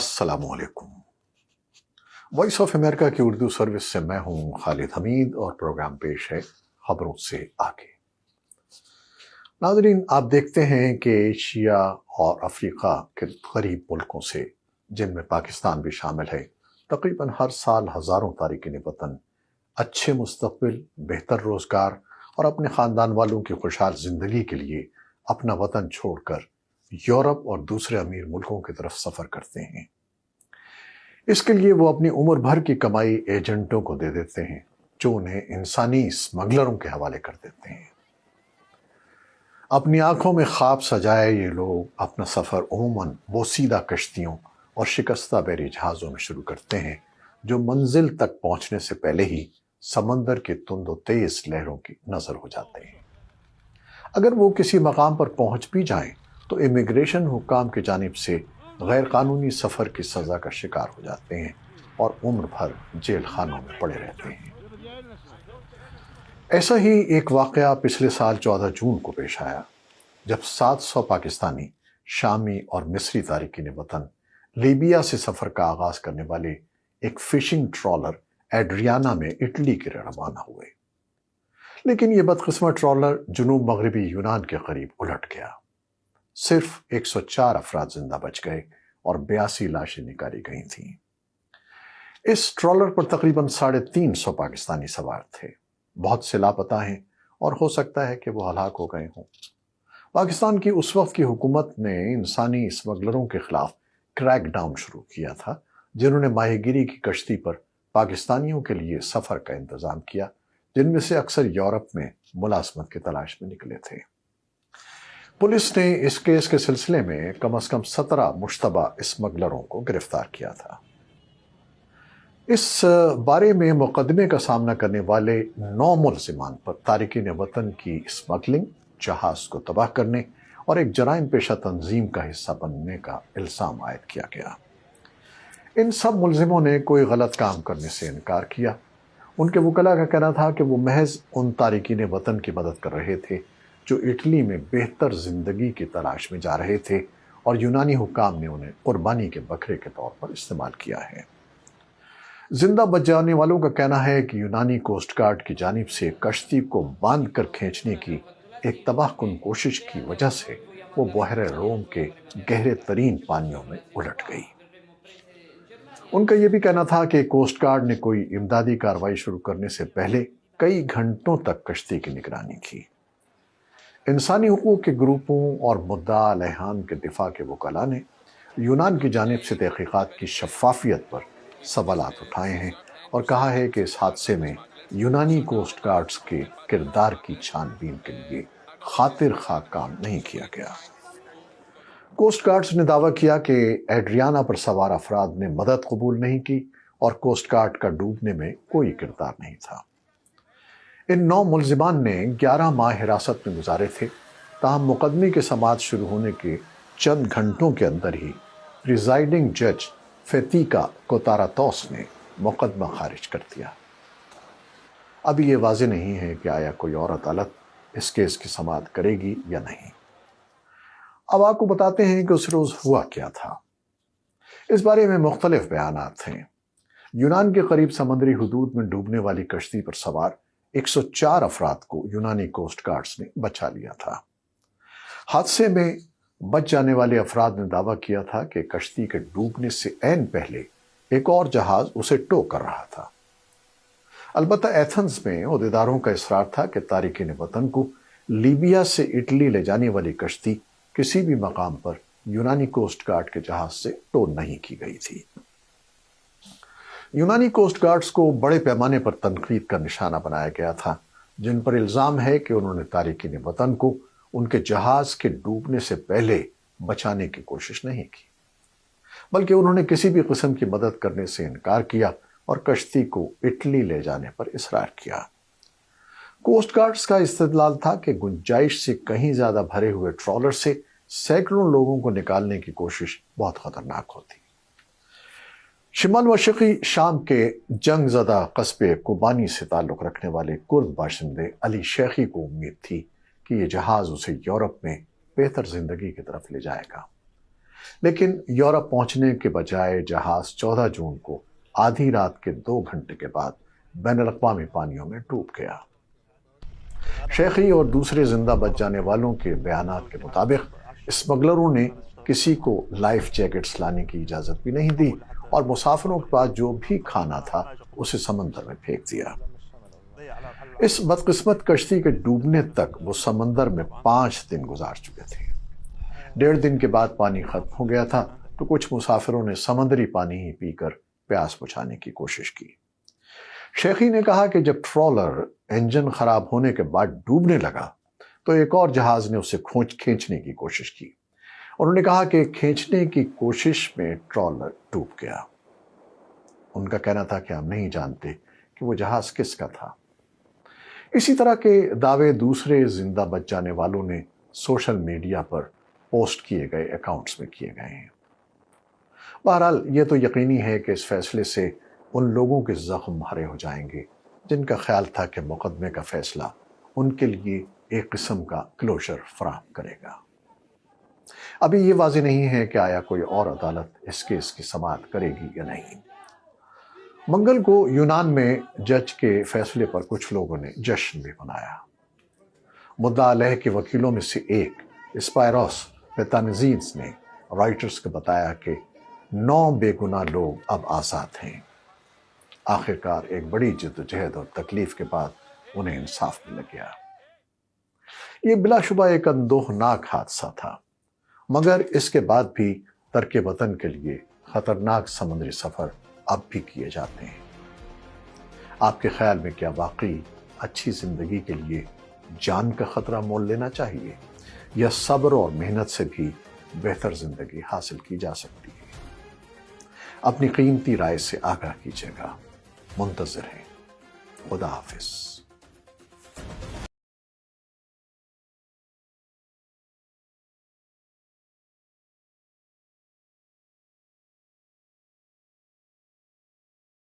अस्सलाम वालेकुम। Voice of America की उर्दू सर्विस से मैं हूं खालिद हमीद और प्रोग्राम पेश है खबरों से आगे। नाज़रीन, आप देखते हैं कि एशिया और अफ्रीका के गरीब मुल्कों से, जिनमें पाकिस्तान भी शामिल है, तकरीबन हर साल हज़ारों तारिकीन वतन अच्छे मुस्तक़बिल, बेहतर रोज़गार और अपने ख़ानदान वालों की खुशहाल ज़िंदगी के लिए अपना वतन छोड़कर यूरोप और दूसरे अमीर मुल्कों की तरफ सफ़र करते हैं। इसके लिए वो अपनी उम्र भर की कमाई एजेंटों को दे देते हैं, जो उन्हें इंसानी स्मगलरों के हवाले कर देते हैं। अपनी आंखों में ख्वाब सजाए ये लोग अपना सफ़र उमूमन बोसीदा कश्तियों और शिकस्ता बहरी जहाज़ों में शुरू करते हैं, जो मंजिल तक पहुंचने से पहले ही समंदर की तुंद और तेज लहरों की नज़र हो जाते हैं। अगर वो किसी मकाम पर पहुंच भी जाएं, तो इमिग्रेशन हुक्काम की जानिब से गैर कानूनी सफ़र की सज़ा का शिकार हो जाते हैं और उम्र भर जेल खानों में पड़े रहते हैं। ऐसा ही एक वाक़या पिछले साल 14 जून को पेश आया, जब 700 पाकिस्तानी, शामी और मिस्री तारिकीन वतन लीबिया से सफ़र का आगाज़ करने वाले एक फिशिंग ट्रॉलर एड्रियाना में इटली के लिए रवाना हुए। लेकिन ये बदकिस्मत ट्रॉलर जुनूब मगरबी यूनान के करीब उलट गया। सिर्फ 104 अफराद जिंदा बच गए और 82 लाशें निकाली गई थीं। इस ट्रॉलर पर तकरीबन 350 पाकिस्तानी सवार थे। बहुत से लापता हैं और हो सकता है कि वो हलाक हो गए हों। पाकिस्तान की उस वक्त की हुकूमत ने इंसानी स्मगलरों के खिलाफ क्रैक डाउन शुरू किया था, जिन्होंने माहीगिरी की कश्ती पर पाकिस्तानियों के लिए सफ़र का इंतज़ाम किया, जिनमें से अक्सर यूरोप में मुलाजमत की तलाश में निकले थे। पुलिस ने इस केस के सिलसिले में कम से कम 17 मुश्तबा स्मगलरों को गिरफ्तार किया था। इस बारे में मुकदमे का सामना करने वाले 9 मुल्ज़िमान पर तारिकीन वतन की स्मगलिंग, जहाज़ को तबाह करने और एक जराइम पेशा तंजीम का हिस्सा बनने का इल्ज़ाम आयद किया गया। इन सब मुल्ज़िमों ने कोई गलत काम करने से इनकार किया। उनके वकला का कहना था कि वो महज उन तारिकीन वतन की मदद कर रहे थे जो इटली में बेहतर ज़िंदगी की तलाश में जा रहे थे, और यूनानी हुक्काम ने उन्हें कुर्बानी के बकरे के तौर पर इस्तेमाल किया है। जिंदा बच जाने वालों का कहना है कि यूनानी कोस्ट गार्ड की जानिब से कश्ती को बांध कर खींचने की एक तबाहकुन कोशिश की वजह से वो बहरे रोम के गहरे तरीन पानियों में उलट गई। उनका यह भी कहना था कि कोस्ट गार्ड ने कोई इमदादी कार्रवाई शुरू करने से पहले कई घंटों तक कश्ती की निगरानी की। इंसानी हुकूक के ग्रुपों और मुद्दा अलैहान के दिफा के वकला ने यूनान की जानिब से तहकीकात की शफाफियत पर सवालात उठाए हैं और कहा है कि इस हादसे में यूनानी कोस्ट गार्ड्स के किरदार की छानबीन के लिए खातिर खा काम नहीं किया गया। कोस्ट गार्ड्स ने दावा किया कि एड्रियाना पर सवार अफराद ने मदद कबूल नहीं की और कोस्ट गार्ड का डूबने में कोई किरदार नहीं था। इन 9 मुल्ज़िमान ने 11 माह हिरासत में गुजारे थे, ताहम मुकदमे के समाअत शुरू होने के चंद घंटों के अंदर ही प्रिजाइडिंग जज फेतिका कोतारातोस ने मुकदमा खारिज कर दिया। अभी ये वाज़ेह नहीं है कि आया कोई और अदालत इस केस की समाअत करेगी या नहीं। अब आपको बताते हैं कि उस रोज़ हुआ क्या था। इस बारे में मुख्तलिफ बयानात हैं। यूनान के करीब समंदरी हुदूद में डूबने वाली कश्ती पर सवार 104 अफराद को यूनानी कोस्ट गार्ड्स ने बचा लिया था। हादसे में बच जाने वाले अफराद ने दावा किया था कि कश्ती के डूबने से ऐन पहले एक और जहाज उसे टो कर रहा था। अलबत्ता एथेंस में ओहदेदारों का इसरार था कि तारिकीन वतन को लीबिया से इटली ले जाने वाली कश्ती किसी भी मकाम पर यूनानी कोस्ट गार्ड के जहाज से टो नहीं की गई थी। यूनानी कोस्ट गार्ड्स को बड़े पैमाने पर तनकीद का निशाना बनाया गया था, जिन पर इल्ज़ाम है कि उन्होंने तारिकीन वतन को उनके जहाज के डूबने से पहले बचाने की कोशिश नहीं की, बल्कि उन्होंने किसी भी किस्म की मदद करने से इनकार किया और कश्ती को इटली ले जाने पर इसरार किया। कोस्ट गार्ड्स का इस्तेदलाल था कि गुंजाइश से कहीं ज्यादा भरे हुए ट्रॉलर से सैकड़ों लोगों को निकालने की कोशिश बहुत खतरनाक होती। शिमाल मशरक़ी शाम के जंग ज़दा कस्बे कुबानी से ताल्लुक़ रखने वाले कुर्द बाशिंदे अली शेखी को उम्मीद थी कि यह जहाज़ उसे यूरोप में बेहतर ज़िंदगी की तरफ ले जाएगा। لیکن یورپ پہنچنے کے بجائے جہاز 14 جون کو آدھی رات کے 2 گھنٹے کے بعد بین الاقوامی پانیوں میں ڈوب گیا۔ شیخی اور دوسرے زندہ بچ جانے والوں کے بیانات کے مطابق اسمگلروں نے کسی کو لائف جیکٹس لانے کی اجازت بھی نہیں دی اور مسافروں کے پاس جو بھی کھانا تھا اسے سمندر میں پھینک دیا۔ اس بدقسمت کشتی کے ڈوبنے تک وہ سمندر میں 5 دن گزار چکے تھے۔ 1.5 دن کے بعد پانی ختم ہو گیا تھا تو کچھ مسافروں نے سمندری پانی ہی پی کر پیاس بجھانے کی کوشش کی۔ شیخی نے کہا کہ جب ٹرالر انجن خراب ہونے کے بعد ڈوبنے لگا تو ایک اور جہاز نے اسے کھینچنے کی کوشش کی۔ انہوں نے کہا کہ کھینچنے کی کوشش میں ٹرالر ڈوب گیا۔ ان کا کہنا تھا کہ ہم نہیں جانتے کہ وہ جہاز کس کا تھا۔ اسی طرح کے دعوے دوسرے زندہ بچ جانے والوں نے سوشل میڈیا پر پوسٹ کیے گئے اکاؤنٹس میں کیے گئے ہیں۔ بہرحال یہ تو یقینی ہے کہ اس فیصلے سے ان لوگوں کے زخم ہرے ہو جائیں گے جن کا خیال تھا کہ مقدمے کا فیصلہ ان کے لیے ایک قسم کا کلوزر فراہم کرے گا۔ ابھی یہ واضح نہیں ہے کہ آیا کوئی اور عدالت اس کیس کی سماعت کرے گی یا نہیں۔ منگل کو یونان میں جج کے فیصلے پر کچھ لوگوں نے جشن بھی منایا۔ مدعا علیہ کے وکیلوں میں سے ایک اسپائروس پیتانزینس نے رائٹرز کو بتایا کہ 9 بے گناہ لوگ اب آزاد ہیں۔ آخرکار ایک بڑی جدوجہد اور تکلیف کے بعد انہیں انصاف مل گیا۔ یہ بلا شبہ ایک اندوہناک حادثہ تھا، مگر اس کے بعد بھی ترک وطن کے لیے خطرناک سمندری سفر اب بھی کیے جاتے ہیں۔ آپ کے خیال میں کیا واقعی اچھی زندگی کے لیے جان کا خطرہ مول لینا چاہیے یا صبر اور محنت سے بھی بہتر زندگی حاصل کی جا سکتی ہے؟ اپنی قیمتی رائے سے آگاہ کیجیے گا۔ منتظر ہیں۔ خدا حافظ۔